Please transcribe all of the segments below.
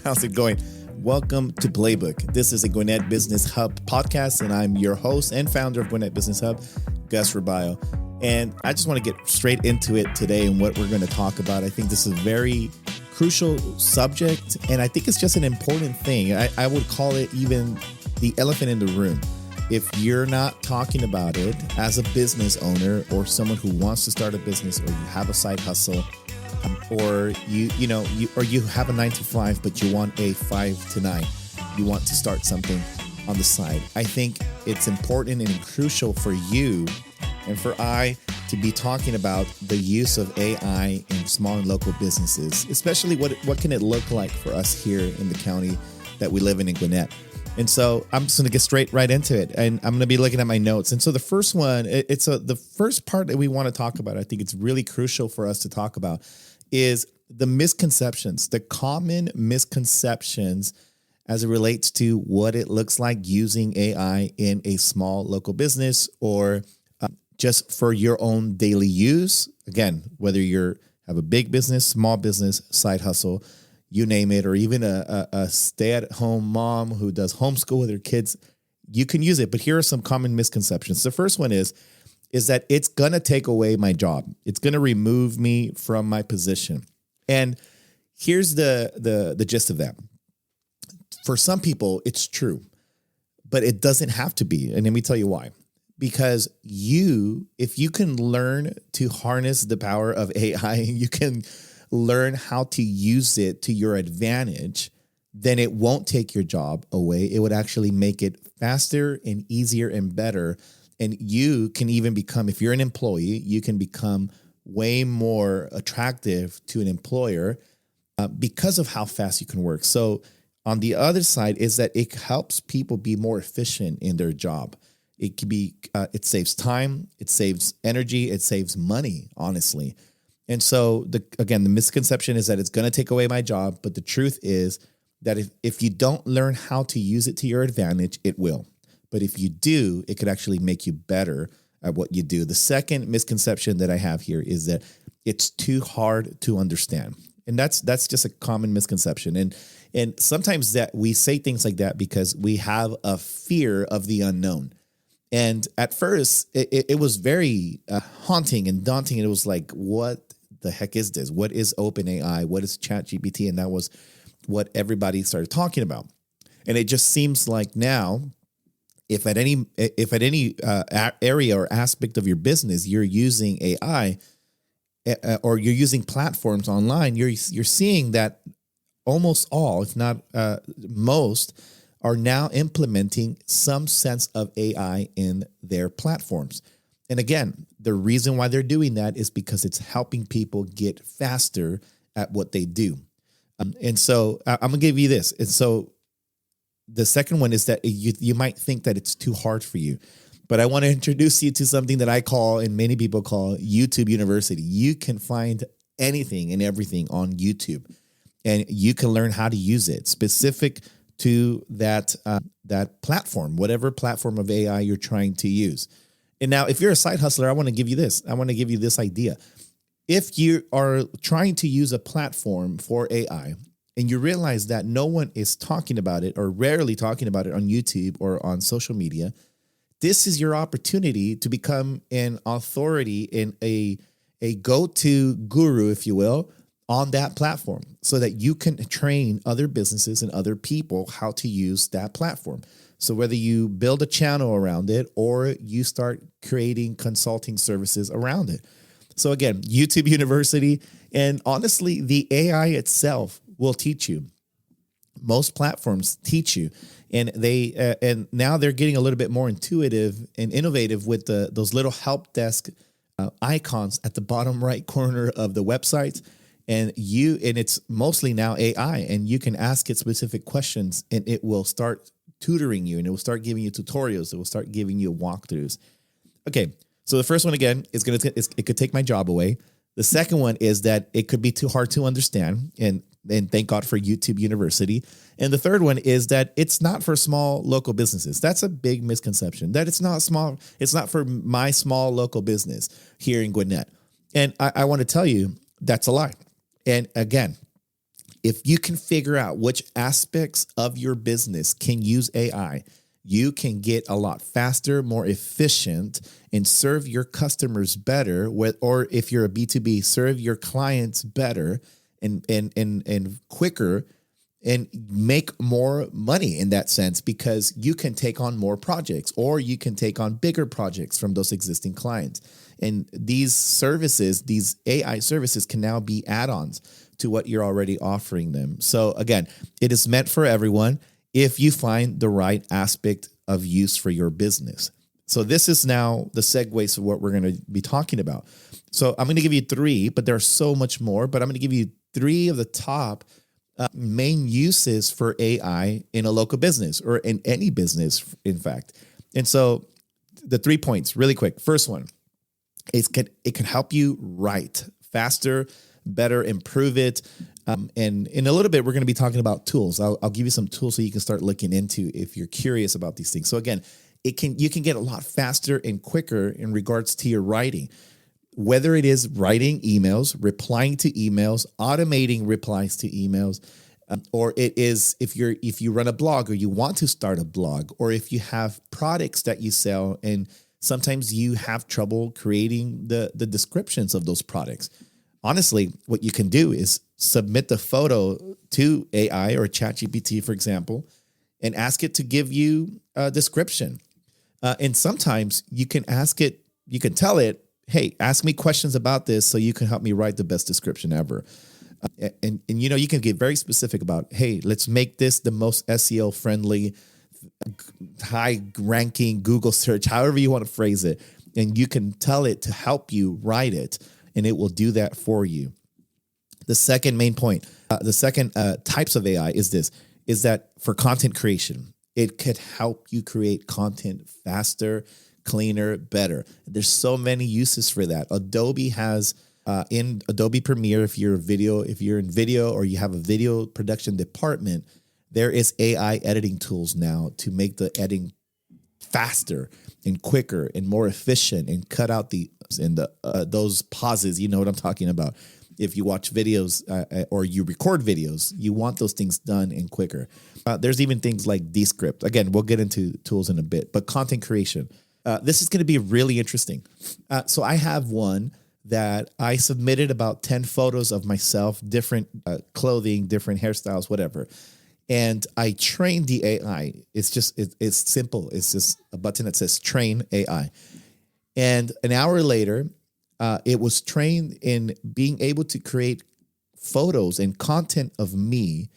How's it going? Welcome to Playbook. This is a Gwinnett Business Hub podcast, and I'm your host and founder of Gwinnett Business Hub, Gus Rubio. And I just want to get straight into it today and what we're going to talk about. I think this is a very crucial subject, and I think it's just an important thing. I would call it even the elephant in the room. If you're not talking about it as a business owner or someone who wants to start a business, or you have a side hustle, or you have a 9 to 5, but you want a 5 to 9, you want to start something on the side. I think it's important and crucial for you and for I to be talking about the use of AI in small and local businesses, especially what can it look like for us here in the county that we live in Gwinnett. And so I'm just going to get straight right into it, and I'm going to be looking at my notes. And so the first one, the first part that we want to talk about, I think it's really crucial for us to talk about, is the misconceptions, the common misconceptions as it relates to what it looks like using AI in a small local business or just for your own daily use. Again, whether you have a big business, small business, side hustle, you name it, or even a stay-at-home mom who does homeschool with her kids, you can use it. But here are some common misconceptions. The first one is that it's going to take away my job. It's going to remove me from my position. And here's the gist of that. For some people, it's true, but it doesn't have to be. And let me tell you why. Because if you can learn to harness the power of AI, you can learn how to use it to your advantage, then it won't take your job away. It would actually make it faster and easier and better. And you can even become, if you're an employee, you can become way more attractive to an employer because of how fast you can work. So on the other side is that it helps people be more efficient in their job. It can be, it saves time, it saves energy, it saves money, honestly. And so, the misconception is that it's going to take away my job. But the truth is that if you don't learn how to use it to your advantage, it will. But if you do, it could actually make you better at what you do. The second misconception that I have here is that it's too hard to understand. And that's just a common misconception. And sometimes that we say things like that because we have a fear of the unknown. And at first, it was very haunting and daunting. And it was like, what the heck is this? What is OpenAI? What is ChatGPT? And that was what everybody started talking about. And it just seems like now, if at any area or aspect of your business you're using AI or you're using platforms online, you're seeing that almost all, if not most, are now implementing some sense of AI in their platforms. And again, the reason why they're doing that is because it's helping people get faster at what they do. And so I'm going to give you this. And so the second one is that you might think that it's too hard for you. But I want to introduce you to something that I call, and many people call, YouTube University. You can find anything and everything on YouTube, and you can learn how to use it specific to that platform, whatever platform of AI you're trying to use. And now, if you're a side hustler, I want to give you this. I want to give you this idea. If you are trying to use a platform for AI and you realize that no one is talking about it or rarely talking about it on YouTube or on social media, this is your opportunity to become an authority and a go-to guru, if you will, on that platform so that you can train other businesses and other people how to use that platform. So whether you build a channel around it or you start creating consulting services around it. So again, YouTube University, and honestly, the AI itself will teach you. Most platforms teach you, and and now they're getting a little bit more intuitive and innovative with those little help desk icons at the bottom right corner of the website. And it's mostly now AI, and you can ask it specific questions, and it will start tutoring you, and it will start giving you tutorials. It will start giving you walkthroughs. Okay, so the first one again is it could take my job away. The second one is that it could be too hard to understand, and thank God for YouTube University. And the third one is that it's not for small local businesses. That's a big misconception, that it's not small. It's not for my small local business here in Gwinnett. And I want to tell you that's a lie. And again, If you can figure out which aspects of your business can use AI, you can get a lot faster, more efficient, and serve your customers better. Or if you're a B2B, serve your clients better and quicker, and make more money in that sense, because you can take on more projects, or you can take on bigger projects from those existing clients. And these services, these AI services, can now be add-ons to what you're already offering them. So again, it is meant for everyone if you find the right aspect of use for your business. So this is now the segues to what we're going to be talking about. So I'm going to give you three, but there's so much more, but I'm going to give you three of the top main uses for AI in a local business, or in any business, in fact. And so the 3 points really quick. First one, it can help you write faster, better, improve it. And in a little bit, we're going to be talking about tools. I'll give you some tools so you can start looking into if you're curious about these things. So again, you can get a lot faster and quicker in regards to your writing, whether it is writing emails, replying to emails, automating replies to emails, or it is if you run a blog, or you want to start a blog, or if you have products that you sell and sometimes you have trouble creating the descriptions of those products. Honestly, what you can do is submit the photo to AI or ChatGPT, for example, and ask it to give you a description. And sometimes you can tell it, hey, ask me questions about this so you can help me write the best description ever. And you can get very specific about, hey, let's make this the most SEO friendly, high ranking Google search, however you want to phrase it. And you can tell it to help you write it, and it will do that for you. The second main point, the second types of AI is that for content creation, it could help you create content faster, cleaner, better. There's so many uses for that. Adobe has in Adobe Premiere, if you're in video or you have a video production department, there is AI editing tools now to make the editing faster and quicker and more efficient, and cut out those pauses. You know what I'm talking about. If you watch videos or you record videos, you want those things done and quicker. There's even things like Descript. Again, we'll get into tools in a bit, but content creation. This is going to be really interesting. So I have one that I submitted about 10 photos of myself, different clothing, different hairstyles, whatever. And I trained the AI. It's simple. It's just a button that says train AI. And an hour later, it was trained in being able to create photos and content of me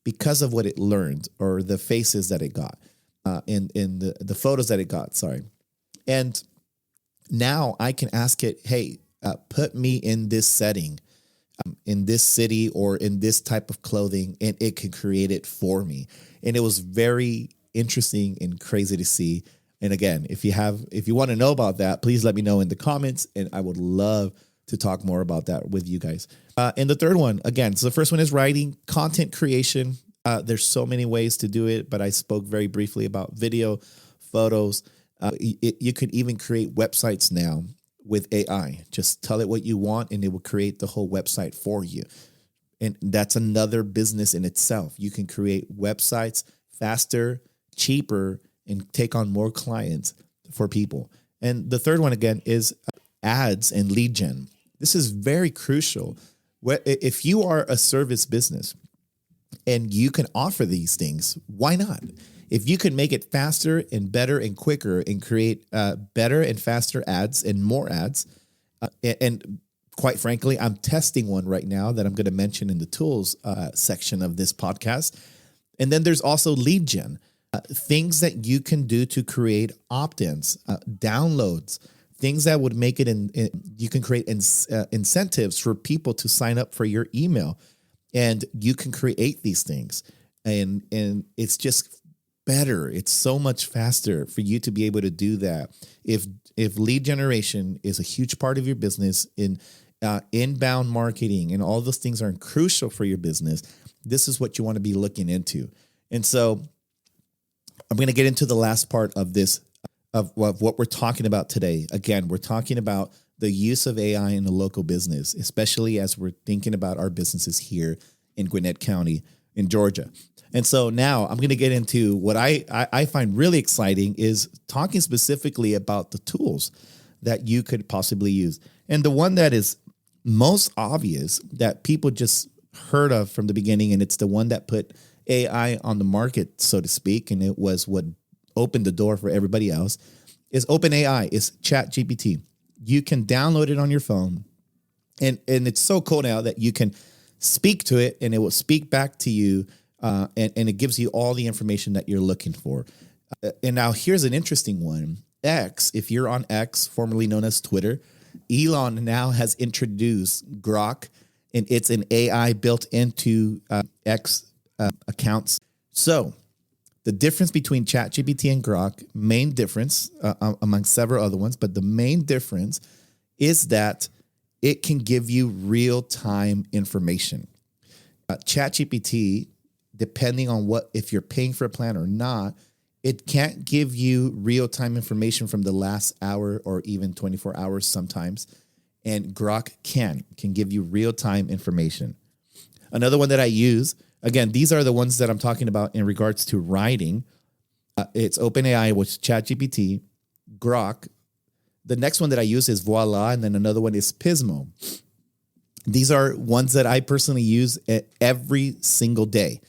because of what it learned, or the faces that it got, in the photos that it got, sorry. And now I can ask it, hey, put me in this setting, in this city, or in this type of clothing, and it can create it for me. And it was very interesting and crazy to see. And again, if you want to know about that, please let me know in the comments, and I would love to talk more about that with you guys. And the third one, again, so the first one is writing, content creation. There's so many ways to do it, but I spoke very briefly about video, photos. You could even create websites now with AI. Just tell it what you want, and it will create the whole website for you. And that's another business in itself. You can create websites faster, cheaper, and take on more clients for people. And the third one, again, is ads and lead gen. This is very crucial. If you are a service business and you can offer these things, why not? If you can make it faster and better and quicker, and create better and faster ads and more ads, and quite frankly, I'm testing one right now that I'm going to mention in the tools section of this podcast. And then there's also lead gen. Things that you can do to create opt-ins, downloads, things that would make it you can create incentives for people to sign up for your email, and you can create these things, and it's just better. It's so much faster for you to be able to do that. If lead generation is a huge part of your business, in inbound marketing and all those things are crucial for your business, this is what you want to be looking into. And so I'm going to get into the last part of this, of what we're talking about today. Again, we're talking about the use of AI in a local business, especially as we're thinking about our businesses here in Gwinnett County in Georgia. And so now I'm going to get into what I find really exciting is talking specifically about the tools that you could possibly use. And the one that is most obvious that people just heard of from the beginning, and it's the one that put AI on the market, so to speak, and it was what opened the door for everybody else, is OpenAI, is ChatGPT. You can download it on your phone, and it's so cool now that you can speak to it, and it will speak back to you, and it gives you all the information that you're looking for. And now here's an interesting one. X, if you're on X, formerly known as Twitter, Elon now has introduced Grok, and it's an AI built into X accounts. So the difference between ChatGPT and Grok, main difference among several other ones, but the main difference is that it can give you real-time information. ChatGPT, depending on if you're paying for a plan or not, it can't give you real-time information from the last hour or even 24 hours sometimes. And Grok can give you real-time information. Another one that I use, again, these are the ones that I'm talking about in regards to writing. It's OpenAI, which is ChatGPT, Grok. The next one that I use is Voila, and then another one is Pismo. These are ones that I personally use every single day.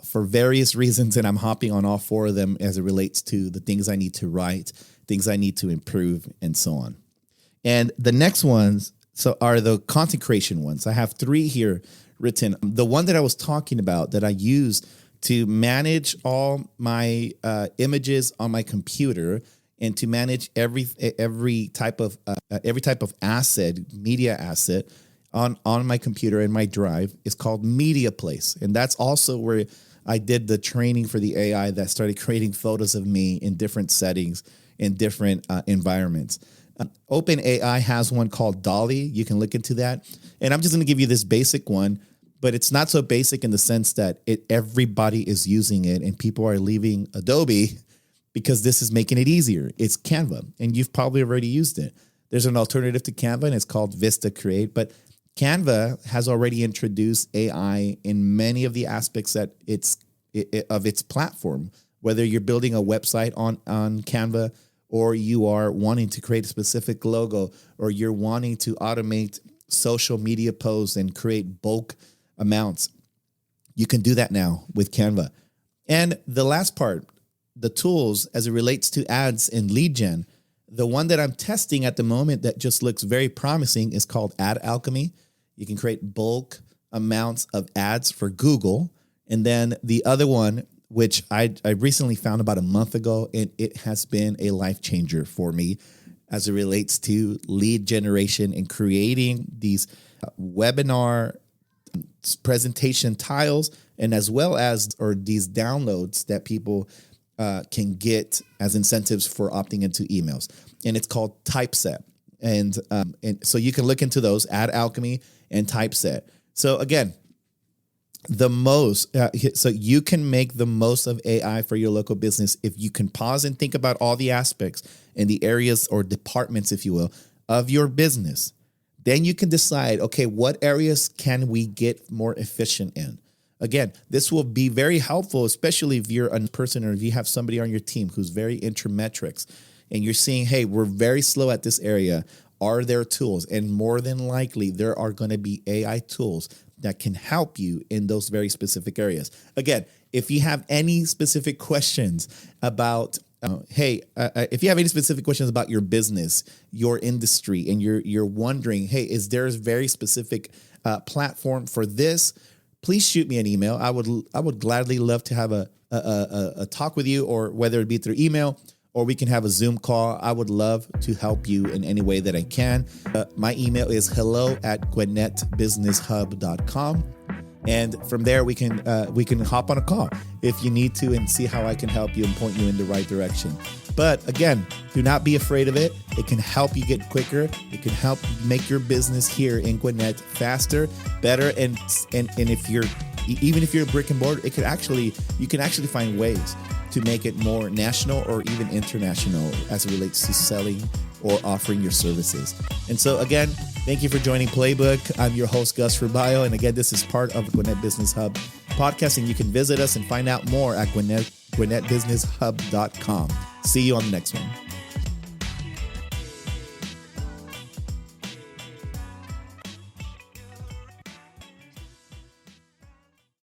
For various reasons, and I'm hopping on all four of them as it relates to the things I need to write, things I need to improve, and so on. And the next ones are the content creation ones. I have 3 here written. The one that I was talking about that I use to manage all my images on my computer and to manage every type of asset, media asset, on my computer and my drive is called Media Place. And that's also where I did the training for the AI that started creating photos of me in different settings, in different environments. OpenAI has one called Dolly. You can look into that. And I'm just going to give you this basic one, but it's not so basic in the sense that everybody is using it and people are leaving Adobe because this is making it easier. It's Canva, and you've probably already used it. There's an alternative to Canva, and it's called Vista Create, but Canva has already introduced AI in many of the aspects of its platform, whether you're building a website on Canva or you are wanting to create a specific logo or you're wanting to automate social media posts and create bulk amounts. You can do that now with Canva. And the last part, the tools as it relates to ads and lead gen, the one that I'm testing at the moment that just looks very promising is called Ad Alchemy. You can create bulk amounts of ads for Google. And then the other one, which I recently found about a month ago, and it has been a life changer for me as it relates to lead generation and creating these webinar presentation tiles, and as well as these downloads that people can get as incentives for opting into emails. And it's called Typeset. And so you can look into those, Ad Alchemy and Typeset. So again, so you can make the most of AI for your local business if you can pause and think about all the aspects and the areas or departments, if you will, of your business. Then you can decide, okay, what areas can we get more efficient in? Again, this will be very helpful, especially if you're a person or if you have somebody on your team who's very into metrics and you're seeing, hey, we're very slow at this area. Are there tools? And more than likely, there are going to be AI tools that can help you in those very specific areas. Again, if you have any specific questions about, if you have any specific questions about your business, your industry, and you're wondering, hey, is there a very specific platform for this? Please shoot me an email. I would gladly love to have a talk with you, or whether it be through email or we can have a Zoom call. I would love to help you in any way that I can. My email is hello@gwinnetbusinesshub.com. And from there, we can hop on a call if you need to and see how I can help you and point you in the right direction. But again, do not be afraid of it. It can help you get quicker. It can help make your business here in Gwinnett faster, better. And if you're even if you're a brick and mortar, you can actually find ways to make it more national or even international as it relates to selling or offering your services. And so again, thank you for joining Playbook. I'm your host, Gus Rubio. And again, this is part of Gwinnett Business Hub podcast. And you can visit us and find out more at GwinnettBusinessHub.com. See you on the next one.